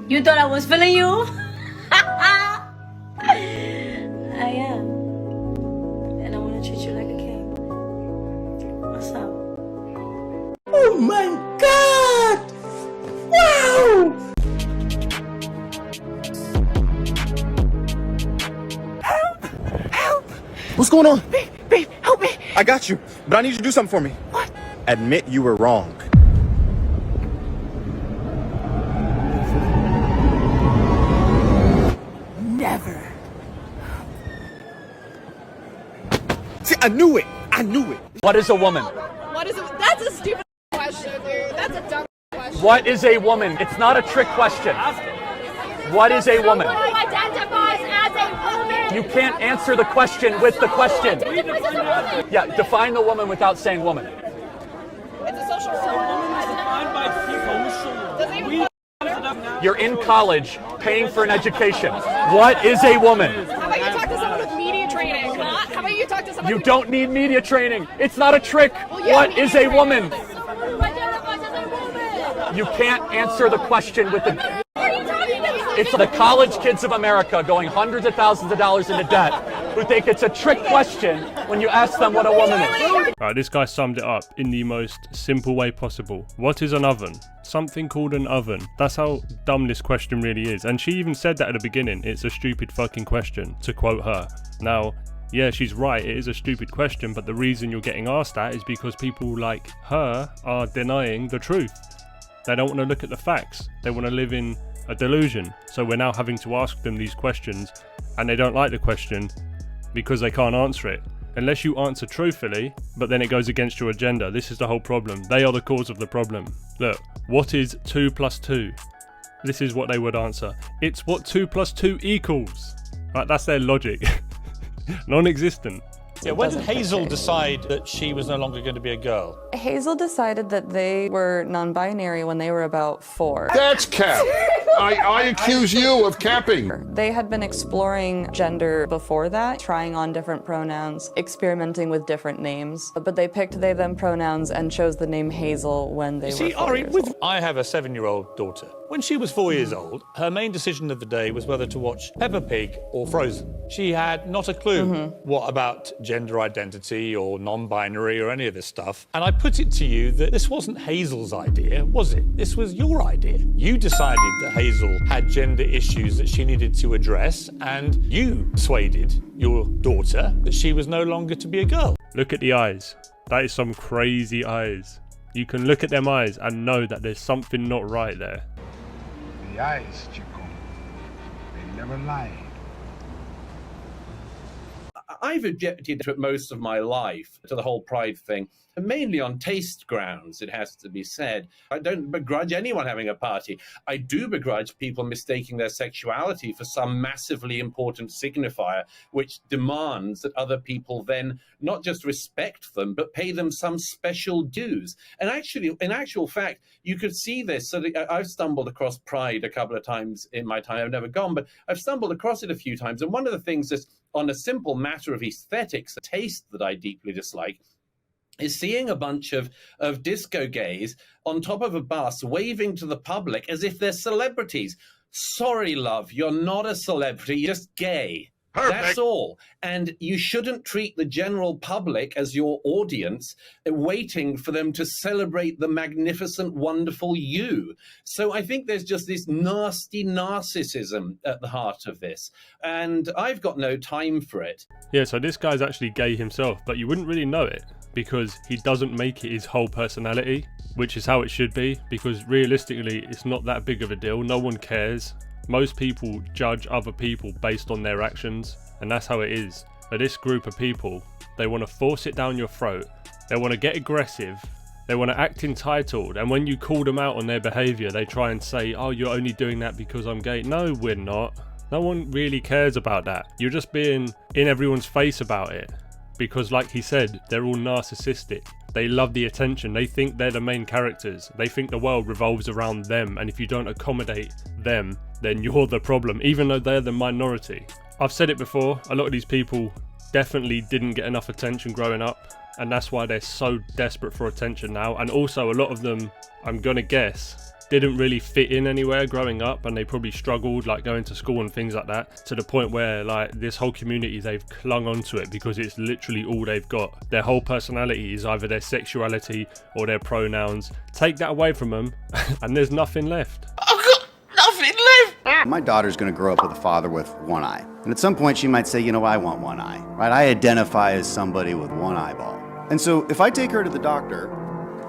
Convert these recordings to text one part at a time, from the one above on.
You thought I was feeling you? I am. And I want to treat you like a king. What's up? Oh my God! Wow! Help! What's going on? Babe, help me! I got you, but I need you to do something for me. What? Admit you were wrong. Never. See, I knew it. I knew it. What is a woman? What is it? That's a stupid question, dude. That's a dumb question. What is a woman? It's not a trick question. What is a woman? Who identifies as a woman? You can't answer the question with the question. Identifies as a woman. Yeah, define the woman without saying woman. It's a social role. Does it even You're in college paying for an education. What is a woman? How about you talk to someone with media training, huh? How about you talk to someone You who don't need media training. It's not a trick. Well, yeah, What media is a training. woman? Someone who identifies as a woman. You can't answer the question with the... What are you talking about? It's the college kids of America going hundreds of thousands of dollars into debt who think it's a trick question when you ask them what a woman is. Right, this guy summed it up in the most simple way possible. What is an oven? Something called an oven. That's how dumb this question really is. And she even said that at the beginning. It's a stupid fucking question, to quote her. Now, yeah, she's right. It is a stupid question, but the reason you're getting asked that is because people like her are denying the truth. They don't want to look at the facts. They want to live in a delusion. So we're now having to ask them these questions, and they don't like the question because they can't answer it. Unless you answer truthfully, but then it goes against your agenda. This is the whole problem. They are the cause of the problem. Look, what is 2 plus 2? This is what they would answer. It's what 2 plus 2 equals. Right, that's their logic. Non-existent. Yeah, when did Hazel decide that she was no longer going to be a girl? Hazel decided that they were non-binary when they were about 4. That's cap. I accuse you of capping. They had been exploring gender before that, trying on different pronouns, experimenting with different names. But they picked they, them pronouns and chose the name Hazel when they were 4 Ari, years old. I have a 7-year-old daughter. When she was 4 years old, her main decision of the day was whether to watch Peppa Pig or Frozen. She had not a clue what about gender identity or non-binary or any of this stuff. And I put it to you that this wasn't Hazel's idea, was it? This was your idea. You decided that Hazel had gender issues that she needed to address, and you persuaded your daughter that she was no longer to be a girl. Look at the eyes. That is some crazy eyes. You can look at them eyes and know that there's something not right there. The eyes, Chico. They never lie. I've objected to it most of my life, to the whole pride thing, mainly on taste grounds, it has to be said. I don't begrudge anyone having a party. I do begrudge people mistaking their sexuality for some massively important signifier, which demands that other people then not just respect them, but pay them some special dues. And actually, in actual fact, you could see this. So I've stumbled across Pride a couple of times in my time. I've never gone, but I've stumbled across it a few times. And one of the things is, on a simple matter of aesthetics, a taste that I deeply dislike, is seeing a bunch of disco gays on top of a bus waving to the public as if they're celebrities. Sorry, love, you're not a celebrity, you're just gay. Perfect. That's all. And you shouldn't treat the general public as your audience, waiting for them to celebrate the magnificent, wonderful you. So I think there's just this nasty narcissism at the heart of this. And I've got no time for it. Yeah, so this guy's actually gay himself, but you wouldn't really know it because he doesn't make it his whole personality, which is how it should be, because realistically, it's not that big of a deal. No one cares. Most people judge other people based on their actions, and that's how it is. But this group of people, they want to force it down your throat. They want to get aggressive. They want to act entitled, and when you call them out on their behaviour, they try and say, oh, you're only doing that because I'm gay. No, we're not. No one really cares about that. You're just being in everyone's face about it. Because like he said, they're all narcissistic. They love the attention. They think they're the main characters. They think the world revolves around them, and if you don't accommodate them, then you're the problem, even though they're the minority. I've said it before, a lot of these people definitely didn't get enough attention growing up, and that's why they're so desperate for attention now. And also a lot of them, I'm gonna guess, didn't really fit in anywhere growing up, and they probably struggled like going to school and things like that, to the point where like this whole community, they've clung onto it because it's literally all they've got. Their whole personality is either their sexuality or their pronouns. Take that away from them and there's nothing left. My daughter's going to grow up with a father with one eye. And at some point she might say, you know, I want one eye, right? I identify as somebody with one eyeball. And so if I take her to the doctor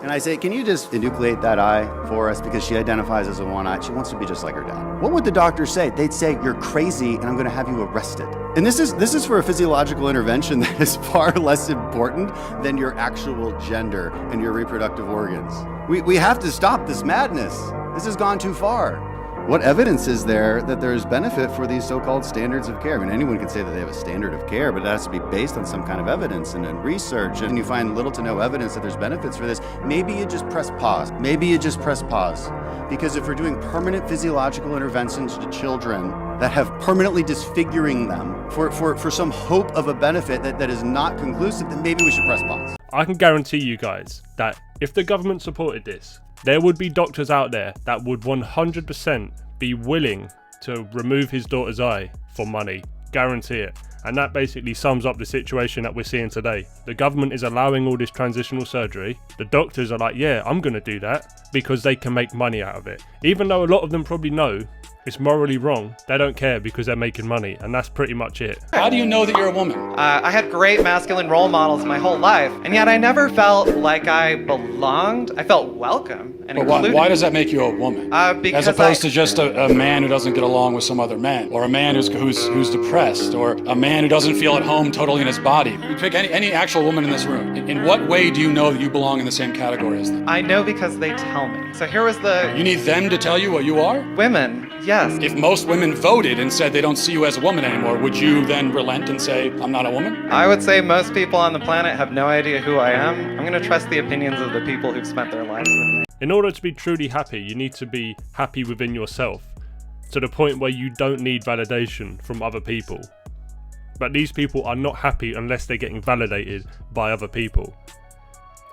and I say, can you just enucleate that eye for us because she identifies as a one eye, she wants to be just like her dad. What would the doctor say? They'd say, you're crazy and I'm going to have you arrested. And this is for a physiological intervention that is far less important than your actual gender and your reproductive organs. We have to stop this madness. This has gone too far. What evidence is there that there's benefit for these so-called standards of care? I mean, anyone can say that they have a standard of care, but it has to be based on some kind of evidence and research, and you find little to no evidence that there's benefits for this. Maybe you just press pause. Because if we're doing permanent physiological interventions to children that have permanently disfiguring them for some hope of a benefit that is not conclusive, then maybe we should press pause. I can guarantee you guys that if the government supported this, there would be doctors out there that would 100% be willing to remove his daughter's eye for money. Guarantee it. And that basically sums up the situation that we're seeing today. The government is allowing all this transitional surgery. The doctors are like, yeah, I'm going to do that because they can make money out of it. Even though a lot of them probably know it's morally wrong, they don't care because they're making money, and that's pretty much it. How do you know that you're a woman? I had great masculine role models my whole life, and yet I never felt like I belonged. I felt welcome and included. Why does that make you a woman? Because as opposed to just a man who doesn't get along with some other man, or a man who's depressed, or a man who doesn't feel at home totally in his body. You pick any actual woman in this room. In what way do you know that you belong in the same category as them? I know because they tell me. So here was the... You need them to tell you what you are? Women, yes. If most women voted and said they don't see you as a woman anymore, would you then relent and say, I'm not a woman? I would say most people on the planet have no idea who I am. I'm going to trust the opinions of the people who've spent their lives with me. In order to be truly happy, you need to be happy within yourself, to the point where you don't need validation from other people. But these people are not happy unless they're getting validated by other people.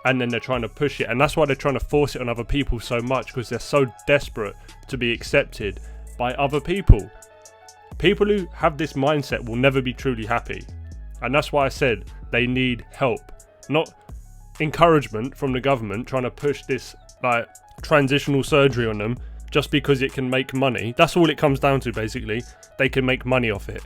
And then they're trying to push it, and that's why they're trying to force it on other people so much, because they're so desperate to be accepted by other people. People who have this mindset will never be truly happy. And that's why I said they need help, not encouragement from the government trying to push this like transitional surgery on them just because it can make money. That's all it comes down to, basically. They can make money off it.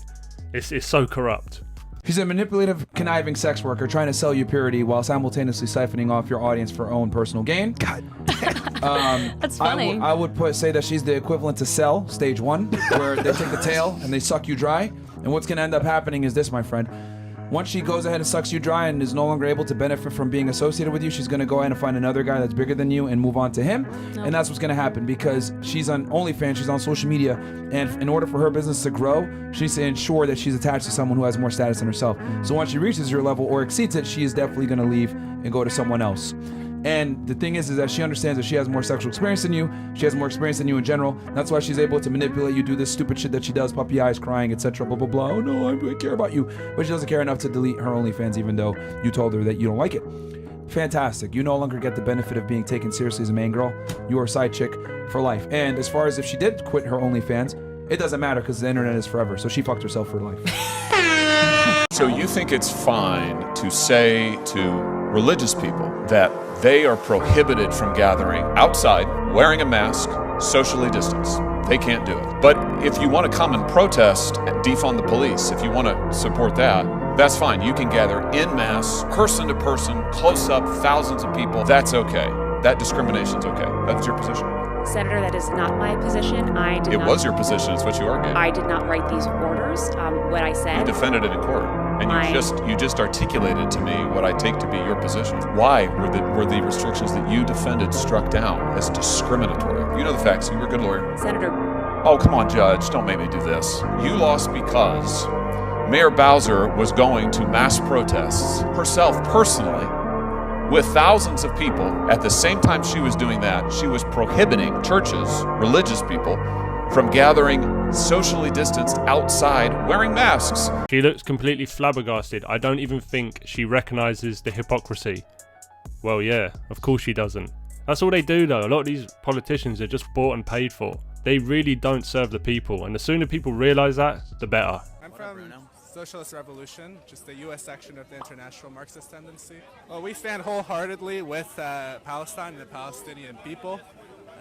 It's so corrupt. She's a manipulative, conniving sex worker trying to sell you purity while simultaneously siphoning off your audience for her own personal gain. God. That's funny. I would say that she's the equivalent to Cell, stage 1, where they take the tail and they suck you dry. And what's going to end up happening is this, my friend. Once she goes ahead and sucks you dry and is no longer able to benefit from being associated with you, she's going to go ahead and find another guy that's bigger than you and move on to him. No. And that's what's going to happen because she's on OnlyFans, she's on social media, and in order for her business to grow, she needs to ensure that she's attached to someone who has more status than herself. So once she reaches your level or exceeds it, she is definitely going to leave and go to someone else. And the thing is that she understands that she has more sexual experience than you. She has more experience than you in general. That's why she's able to manipulate you, do this stupid shit that she does, puppy eyes, crying, etc. Blah, blah, blah. Oh no, I care about you. But she doesn't care enough to delete her OnlyFans even though you told her that you don't like it. Fantastic. You no longer get the benefit of being taken seriously as a main girl. You are a side chick for life. And as far as if she did quit her OnlyFans, it doesn't matter because the internet is forever. So she fucked herself for life. So you think it's fine to say to religious people that they are prohibited from gathering outside, wearing a mask, socially distanced. They can't do it. But if you want to come and protest and defund the police, if you want to support that, that's fine. You can gather en masse, person to person, close up, thousands of people. That's okay. That discrimination's okay. That's your position. Senator, that is not my position. It was your position. It's what you argued. I did not write these orders. What I said. You defended it in court, and you just articulated to me what I take to be your position. Why were the restrictions that you defended struck down as discriminatory? You know the facts. You were a good lawyer. Senator. Oh, come on, Judge. Don't make me do this. You lost because Mayor Bowser was going to mass protests herself personally with thousands of people. At the same time she was doing that, she was prohibiting churches, religious people, from gathering socially distanced outside wearing masks. She looks completely flabbergasted. I don't even think she recognizes the hypocrisy. Well, yeah, of course she doesn't. That's all they do though. A lot of these politicians are just bought and paid for. They really don't serve the people, and the sooner people realise that, the better. I'm from Socialist Revolution, just the U.S. section of the International Marxist Tendency. Well, we stand wholeheartedly with Palestine and the Palestinian people.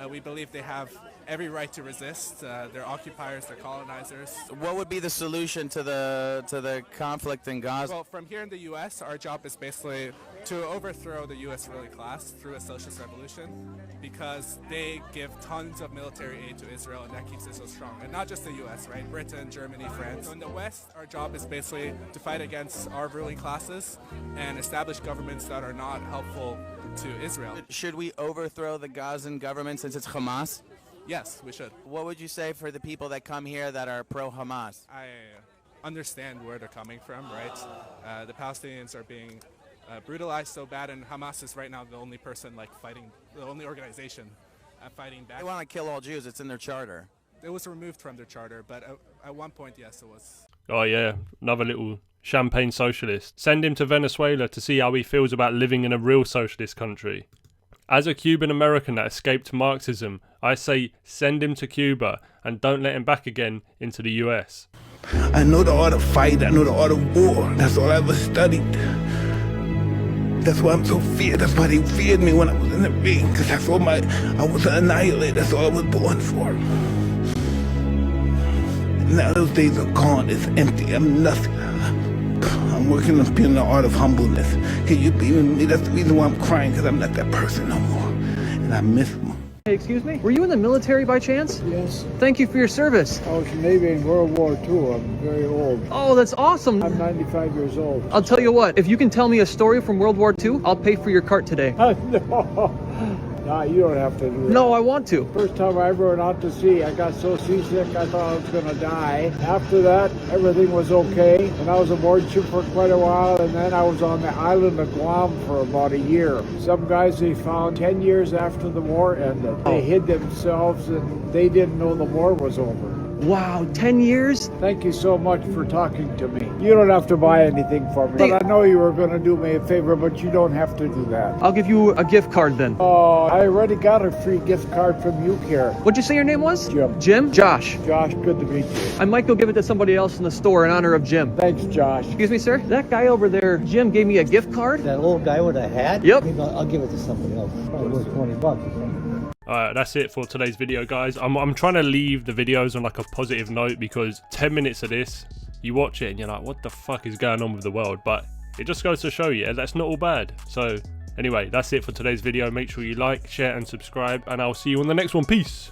We believe they have every right to resist. They're occupiers, they're colonizers. What would be the solution to the conflict in Gaza? Well, from here in the U.S., our job is basically to overthrow the U.S. ruling class through a socialist revolution, because they give tons of military aid to Israel, and that keeps Israel strong. And not just the U.S., right? Britain, Germany, France. So in the West, our job is basically to fight against our ruling classes and establish governments that are not helpful to Israel. Should we overthrow the Gazan government since it's Hamas? Yes, we should. What would you say for the people that come here that are pro-Hamas? I understand where they're coming from, right? The Palestinians are being brutalized so bad, and Hamas is right now the only person fighting, the only organization fighting back. They want to kill all Jews. It's in their charter. It was removed from their charter, but at one point, yes, it was. Oh yeah, another little champagne socialist. Send him to Venezuela to see how he feels about living in a real socialist country. As a Cuban American that escaped Marxism, I say send him to Cuba and don't let him back again into the US. I know the art of fight, I know the art of war. That's all I ever studied. That's why I'm so feared. That's why they feared me when I was in the ring, because that's all I was an annihilator. That's all I was born for. Now those days are gone. It's empty. I'm nothing. I'm working on being the art of humbleness. Can you be with me? That's the reason why I'm crying, because I'm not that person no more. And I miss them. Hey, excuse me? Were you in the military by chance? Yes. Thank you for your service. I was maybe in World War II. I'm very old. Oh, that's awesome. I'm 95 years old. I'll tell you what, if you can tell me a story from World War II, I'll pay for your cart today. No, you don't have to do that. No, I want to. First time I ever went out to sea, I got so seasick I thought I was going to die. After that, everything was okay, and I was aboard ship for quite a while, and then I was on the island of Guam for about a year. Some guys they found 10 years after the war ended. They hid themselves, and they didn't know the war was over. Wow, 10 years? Thank you so much for talking to me. You don't have to buy anything for me. But I know you were going to do me a favor, but you don't have to do that. I'll give you a gift card then. Oh, I already got a free gift card from you here. What'd you say your name was? Jim. Jim? Josh. Josh, good to meet you. I might go give it to somebody else in the store in honor of Jim. Thanks, Josh. Excuse me, sir? That guy over there, Jim, gave me a gift card? That old guy with a hat? Yep. Maybe I'll give it to somebody else. Probably worth 20 bucks or something. Alright, that's it for today's video, guys. I'm trying to leave the videos on like a positive note, because 10 minutes of this, you watch it and you're like, what the fuck is going on with the world? But it just goes to show you, that's not all bad. So anyway, that's it for today's video. Make sure you like, share and subscribe, and I'll see you on the next one. Peace.